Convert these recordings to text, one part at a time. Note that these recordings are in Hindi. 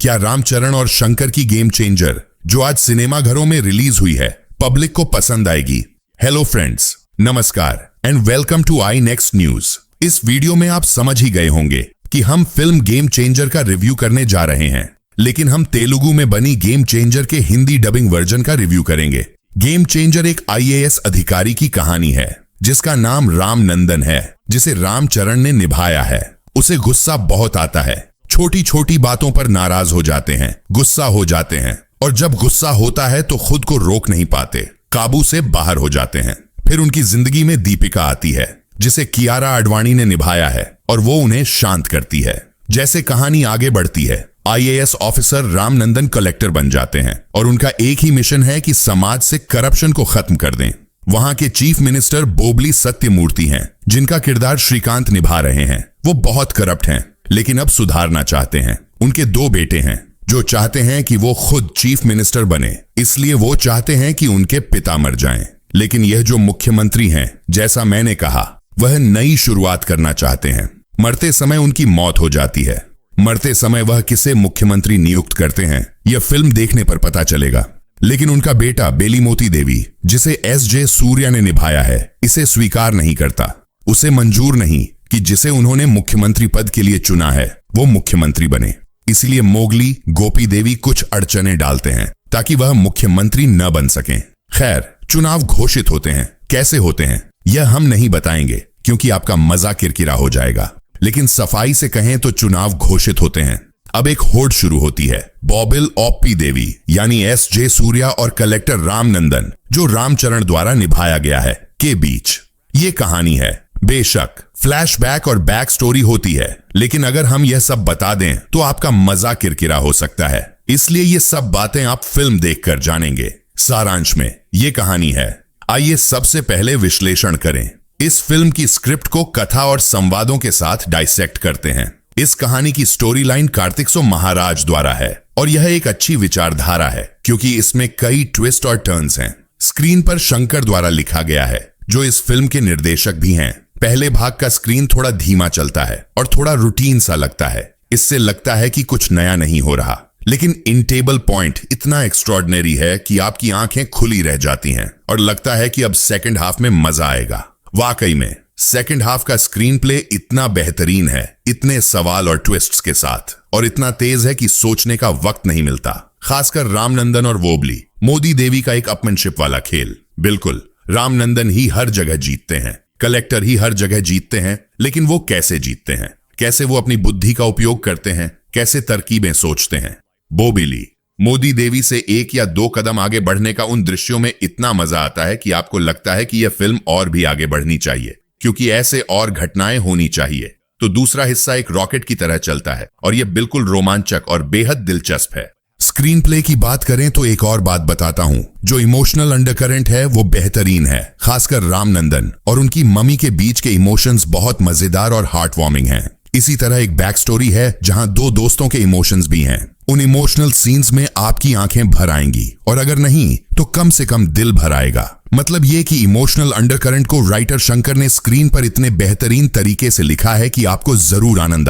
क्या रामचरण और शंकर की गेम चेंजर जो आज सिनेमा घरों में रिलीज हुई है पब्लिक को पसंद आएगी? हेलो फ्रेंड्स, नमस्कार and welcome to I next news. इस वीडियो में आप समझ ही गए होंगे कि हम फिल्म गेम चेंजर का रिव्यू करने जा रहे हैं, लेकिन हम तेलुगु में बनी गेम चेंजर के हिंदी डबिंग वर्जन का रिव्यू करेंगे। गेम चेंजर एक IAS अधिकारी की कहानी है जिसका नाम रामनंदन है, जिसे रामचरण ने निभाया है। उसे गुस्सा बहुत आता है, छोटी छोटी बातों पर नाराज हो जाते हैं, गुस्सा हो जाते हैं, और जब गुस्सा होता है तो खुद को रोक नहीं पाते, काबू से बाहर हो जाते हैं। फिर उनकी जिंदगी में दीपिका आती है जिसे कियारा आडवाणी ने निभाया है और वो उन्हें शांत करती है। जैसे कहानी आगे बढ़ती है, IAS ऑफिसर रामनंदन कलेक्टर बन जाते हैं और उनका एक ही मिशन है कि समाज से करप्शन को खत्म कर दें। वहां के चीफ मिनिस्टर बोबली सत्यमूर्ति हैं, जिनका किरदार श्रीकांत निभा रहे हैं। वो बहुत करप्ट हैं, लेकिन अब सुधारना चाहते हैं। उनके 2 बेटे हैं जो चाहते हैं कि वो खुद चीफ मिनिस्टर बने, इसलिए वो चाहते हैं कि उनके पिता मर जाएं। लेकिन यह जो मुख्यमंत्री हैं, जैसा मैंने कहा, वह नई शुरुआत करना चाहते हैं। मरते समय उनकी मौत हो जाती है। मरते समय वह किसे मुख्यमंत्री नियुक्त करते हैं यह फिल्म देखने पर पता चलेगा। लेकिन उनका बेटा बेलीमोती देवी, जिसे SJ सूर्या ने निभाया है, इसे स्वीकार नहीं करता। उसे मंजूर नहीं कि जिसे उन्होंने मुख्यमंत्री पद के लिए चुना है वो मुख्यमंत्री बने। इसलिए मोगली गोपी देवी कुछ अड़चने डालते हैं ताकि वह मुख्यमंत्री न बन सकें। खैर, चुनाव घोषित होते हैं। कैसे होते हैं यह हम नहीं बताएंगे क्योंकि आपका मजा किरकिरा हो जाएगा, लेकिन सफाई से कहें तो चुनाव घोषित होते हैं। अब एक होड़ शुरू होती है बॉबिल ओप्पी देवी यानी SJ सूर्या और कलेक्टर रामनंदन, जो रामचरण द्वारा निभाया गया है, के बीच। ये कहानी है। बेशक फ्लैशबैक और बैक स्टोरी होती है, लेकिन अगर हम यह सब बता दें तो आपका मजा किरकिरा हो सकता है। इसलिए ये सब बातें आप फिल्म देखकर जानेंगे। सारांश में ये कहानी है। आइए सबसे पहले विश्लेषण करें। इस फिल्म की स्क्रिप्ट को कथा और संवादों के साथ डाइसेक्ट करते हैं। इस कहानी की स्टोरी लाइन कार्तिकसो महाराज द्वारा है और यह एक अच्छी विचारधारा है क्योंकि इसमें कई ट्विस्ट और टर्न्स हैं। स्क्रीन पर शंकर द्वारा लिखा गया है, जो इस फिल्म के निर्देशक भी हैं। पहले भाग का स्क्रीन थोड़ा धीमा चलता है और थोड़ा रूटीन सा लगता है। इससे लगता है कि कुछ नया नहीं हो रहा, लेकिन इनटेबल पॉइंट इतना एक्स्ट्रॉर्डिनरी है कि आपकी आंखें खुली रह जाती हैं और लगता है कि अब सेकंड हाफ में मजा आएगा। वाकई में सेकंड हाफ का स्क्रीन प्ले इतना बेहतरीन है, इतने सवाल और ट्विस्ट्स के साथ, और इतना तेज है कि सोचने का वक्त नहीं मिलता। खासकर रामनंदन और वोबली मोदी देवी का एक अपमनशिप वाला खेल। बिल्कुल, रामनंदन ही हर जगह जीतते हैं, कलेक्टर ही हर जगह जीतते हैं, लेकिन वो कैसे जीतते हैं, कैसे वो अपनी बुद्धि का उपयोग करते हैं, कैसे तरकीबें सोचते हैं। बोबिली मोदी देवी से 1 या 2 कदम आगे बढ़ने का उन दृश्यों में इतना मजा आता है कि आपको लगता है कि यह फिल्म और भी आगे बढ़नी चाहिए, क्योंकि ऐसे और घटनाएं होनी चाहिए। तो दूसरा हिस्सा एक रॉकेट की तरह चलता है और यह बिल्कुल रोमांचक और बेहद दिलचस्प है। स्क्रीन प्ले की बात करें तो एक और बात बताता हूं, जो इमोशनल अंडरकरेंट है वो बेहतरीन है। खासकर रामनंदन और उनकी मम्मी के बीच के इमोशंस बहुत मजेदार और हार्ट वार्मिंग हैं। इसी तरह एक बैक स्टोरी है जहां 2 दोस्तों के इमोशंस भी हैं। उन इमोशनल सीन्स में आपकी आंखें भर आएंगी, और अगर नहीं तो कम से कम दिल भर आएगा। मतलब ये कि इमोशनल अंडरकरेंट को राइटर शंकर ने स्क्रीन पर इतने बेहतरीन तरीके से लिखा है कि आपको जरूर आनंद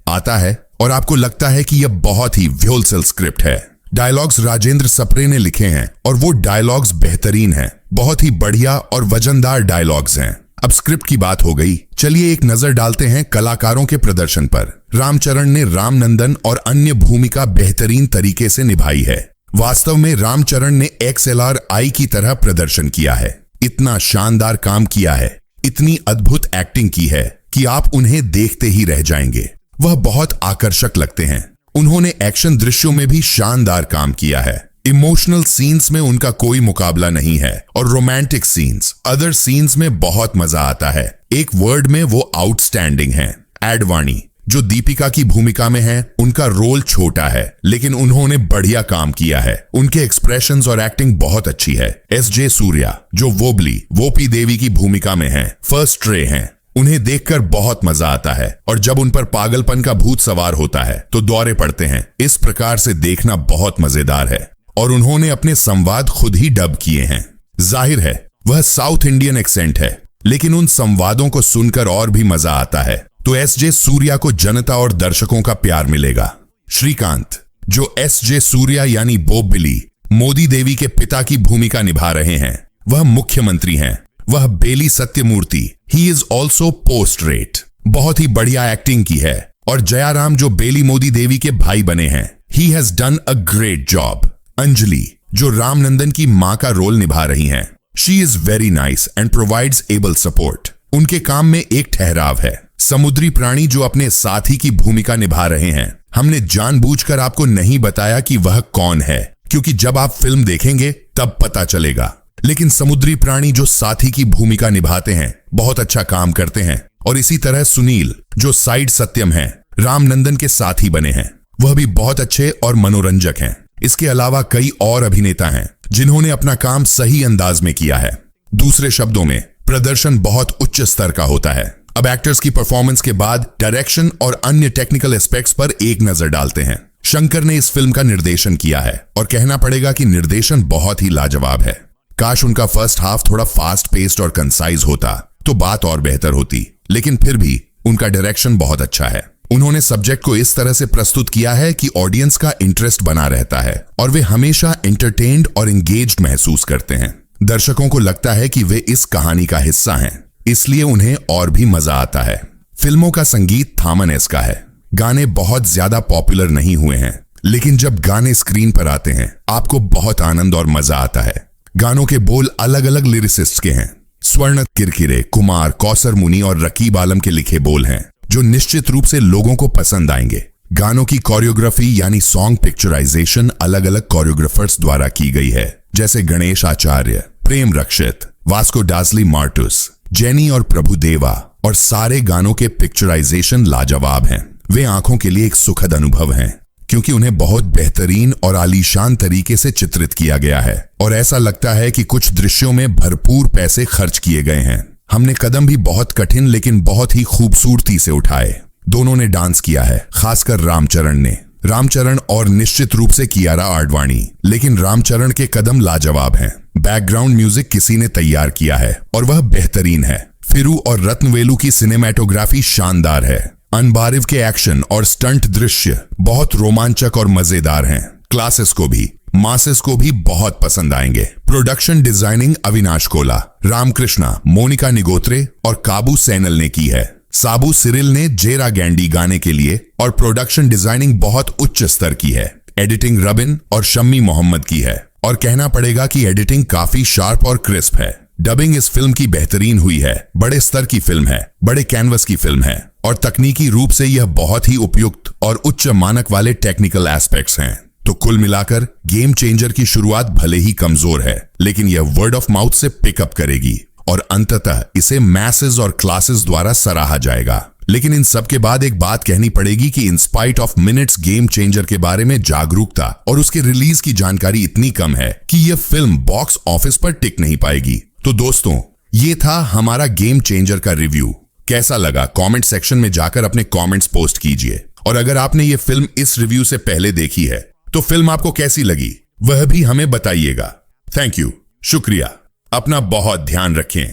आता है और आपको लगता है कि यह बहुत ही व्योलसेल स्क्रिप्ट है। डायलॉग्स राजेंद्र सप्रे ने लिखे हैं और वो डायलॉग्स बेहतरीन हैं, बहुत ही बढ़िया और वजनदार डायलॉग्स हैं। अब स्क्रिप्ट की बात हो गई, चलिए एक नजर डालते हैं कलाकारों के प्रदर्शन पर। रामचरण ने रामनंदन और अन्य भूमिका बेहतरीन तरीके से निभाई है। वास्तव में रामचरण ने XLR की तरह प्रदर्शन किया है। इतना शानदार काम किया है, इतनी अद्भुत एक्टिंग की है कि आप उन्हें देखते ही रह जाएंगे। वह बहुत आकर्षक लगते हैं। उन्होंने एक्शन दृश्यों में भी शानदार काम किया है। इमोशनल सीन्स में उनका कोई मुकाबला नहीं है और रोमांटिक सीन्स, अदर सीन्स में बहुत मजा आता है। एक वर्ड में वो आउटस्टैंडिंग हैं। आडवाणी जो दीपिका की भूमिका में है, उनका रोल छोटा है लेकिन उन्होंने बढ़िया काम किया है। उनके एक्सप्रेशंस और एक्टिंग बहुत अच्छी है। SJ सूर्या जो वोपी देवी की भूमिका में है, फर्स्ट रे हैं। उन्हें देखकर बहुत मजा आता है और जब उन पर पागलपन का भूत सवार होता है तो दौरे पड़ते हैं। इस प्रकार से देखना बहुत मजेदार है और उन्होंने अपने संवाद खुद ही डब किए हैं। जाहिर है वह साउथ इंडियन एक्सेंट है, लेकिन उन संवादों को सुनकर और भी मजा आता है। तो SJ सूर्या को जनता और दर्शकों का प्यार मिलेगा। श्रीकांत जो एस.जे. सूर्या यानी बोब बिली मोदी देवी के पिता की भूमिका निभा रहे हैं, वह मुख्यमंत्री हैं। वह बेली सत्यमूर्ति, ही इज ऑल्सो पोस्ट-रेट, बहुत ही बढ़िया एक्टिंग की है। और जयाराम जो बेली मोदी देवी के भाई बने हैं, he has done a great job. Anjali जो रामनंदन की मां का रोल निभा रही हैं, she is very nice and provides able support. उनके काम में एक ठहराव है। समुद्री प्राणी जो अपने साथी की भूमिका निभा रहे हैं, हमने जानबूझकर आपको नहीं बताया कि वह कौन है, क्योंकि जब आप फिल्म देखेंगे तब पता चलेगा। लेकिन समुद्री प्राणी जो साथी की भूमिका निभाते हैं, बहुत अच्छा काम करते हैं। और इसी तरह सुनील जो साइड सत्यम हैं, रामनंदन के साथी बने हैं, वह भी बहुत अच्छे और मनोरंजक हैं। इसके अलावा कई और अभिनेता हैं जिन्होंने अपना काम सही अंदाज में किया है। दूसरे शब्दों में प्रदर्शन बहुत उच्च स्तर का होता है। अब एक्टर्स की परफॉर्मेंस के बाद डायरेक्शन और अन्य टेक्निकल एस्पेक्ट्स पर एक नजर डालते हैं। शंकर ने इस फिल्म का निर्देशन किया है और कहना पड़ेगा कि निर्देशन बहुत ही लाजवाब है। काश उनका फर्स्ट हाफ थोड़ा फास्ट पेस्ड और कंसाइज होता तो बात और बेहतर होती, लेकिन फिर भी उनका डायरेक्शन बहुत अच्छा है। उन्होंने सब्जेक्ट को इस तरह से प्रस्तुत किया है कि ऑडियंस का इंटरेस्ट बना रहता है और वे हमेशा एंटरटेन्ड और एंगेज्ड महसूस करते हैं। दर्शकों को लगता है कि वे इस कहानी का हिस्सा हैं, इसलिए उन्हें और भी मजा आता है। फिल्मों का संगीत थामन-एस्क का है। गाने बहुत ज्यादा पॉपुलर नहीं हुए हैं, लेकिन जब गाने स्क्रीन पर आते हैं आपको बहुत आनंद और मजा आता है। गानों के बोल अलग अलग लिरिसिस्ट के हैं। स्वर्ण किरकिरे, कुमार, कौसर मुनि और रकीब आलम के लिखे बोल हैं, जो निश्चित रूप से लोगों को पसंद आएंगे। गानों की कोरियोग्राफी यानी सॉन्ग पिक्चराइजेशन अलग अलग कोरियोग्राफर्स द्वारा की गई है, जैसे गणेश आचार्य, प्रेम रक्षित, वास्को डाजली मार्टुस, जेनी और प्रभुदेवा। और सारे गानों के पिक्चराइजेशन लाजवाब हैं। वे आंखों के लिए एक सुखद अनुभव हैं, क्योंकि उन्हें बहुत बेहतरीन और आलीशान तरीके से चित्रित किया गया है और ऐसा लगता है कि कुछ दृश्यों में भरपूर पैसे खर्च किए गए हैं। हमने कदम भी बहुत कठिन लेकिन बहुत ही खूबसूरती से उठाए। दोनों ने डांस किया है, खासकर रामचरण ने। रामचरण और निश्चित रूप से कियारा आडवाणी, लेकिन रामचरण के कदम लाजवाब हैं। बैकग्राउंड म्यूजिक किसी ने तैयार किया है और वह बेहतरीन है। फिरू और रत्नवेलू की सिनेमैटोग्राफी शानदार है। अनबारिव के एक्शन और स्टंट दृश्य बहुत रोमांचक और मजेदार हैं। क्लासेस को भी, मासेस को भी बहुत पसंद आएंगे। प्रोडक्शन डिजाइनिंग अविनाश कोला, रामकृष्णा, मोनिका निगोत्रे और काबू सैनल ने की है। साबू सिरिल ने जेरा गैंडी गाने के लिए और प्रोडक्शन डिजाइनिंग बहुत उच्च स्तर की है। एडिटिंग रबिन और शम्मी मोहम्मद की है और कहना पड़ेगा कि एडिटिंग काफी शार्प और क्रिस्प है। डबिंग इस फिल्म की बेहतरीन हुई है। बड़े स्तर की फिल्म है, बड़े कैनवस की फिल्म है और तकनीकी रूप से यह बहुत ही उपयुक्त और उच्च मानक वाले टेक्निकल एस्पेक्ट्स हैं। तो कुल मिलाकर गेम चेंजर की शुरुआत भले ही कमजोर है, लेकिन यह वर्ड ऑफ माउथ से पिकअप करेगी और अंततः इसे मैसेज और क्लासेस द्वारा सराहा जाएगा। लेकिन इन सब के बाद एक बात कहनी पड़ेगी कि in spite of minutes game changer के बारे में जागरूकता और उसके रिलीज की जानकारी इतनी कम है कि यह फिल्म बॉक्स ऑफिस पर टिक नहीं पाएगी। तो दोस्तों, ये था हमारा गेम चेंजर का रिव्यू। कैसा लगा कमेंट सेक्शन में जाकर अपने कमेंट्स पोस्ट कीजिए। और अगर आपने ये फिल्म इस रिव्यू से पहले देखी है तो फिल्म आपको कैसी लगी वह भी हमें बताइएगा। थैंक यू, शुक्रिया। अपना बहुत ध्यान रखें।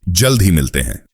जल्द ही मिलते हैं।